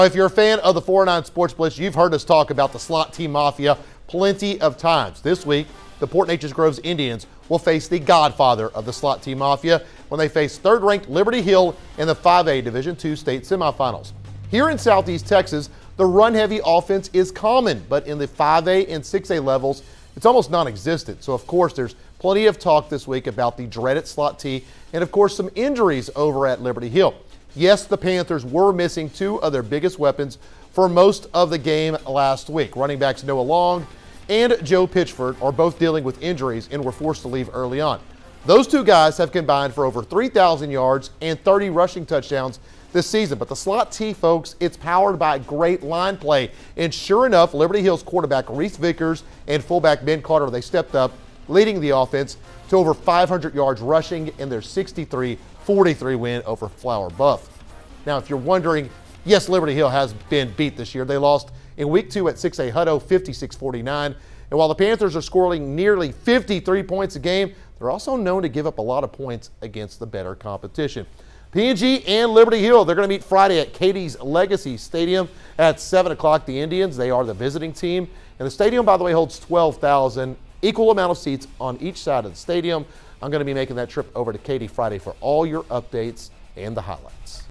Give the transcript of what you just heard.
If you're a fan of the 409 Sports Blitz, you've heard us talk about the slot team Mafia plenty of times. This week, the Port Neches-Groves Indians will face the Godfather of the slot team Mafia when they face third-ranked Liberty Hill in the 5A Division II state semifinals. Here in Southeast Texas, the run-heavy offense is common, but in the 5A and 6A levels, it's almost non-existent. So, of course, there's plenty of talk this week about the dreaded slot T and, of course, some injuries over at Liberty Hill. Yes, the Panthers were missing two of their biggest weapons for most of the game last week. Running backs Noah Long and Joe Pitchford are both dealing with injuries and were forced to leave early on. Those two guys have combined for over 3,000 yards and 30 rushing touchdowns this season. But the slot T, folks, it's powered by great line play. And sure enough, Liberty Hill's quarterback Reese Vickers and fullback Ben Carter, they stepped up, leading the offense to over 500 yards rushing in their 63-43 win over Flower Buff. Now, if you're wondering, yes, Liberty Hill has been beat this year. They lost in week 2 at 6A Hutto, 56-49. And while the Panthers are scoring nearly 53 points a game, they're also known to give up a lot of points against the better competition. P&G and Liberty Hill, they're going to meet Friday at Katie's Legacy Stadium at 7 o'clock. The Indians, they are the visiting team. And the stadium, by the way, holds 12,000, equal amount of seats on each side of the stadium. I'm going to be making that trip over to Katie Friday for all your updates and the highlights.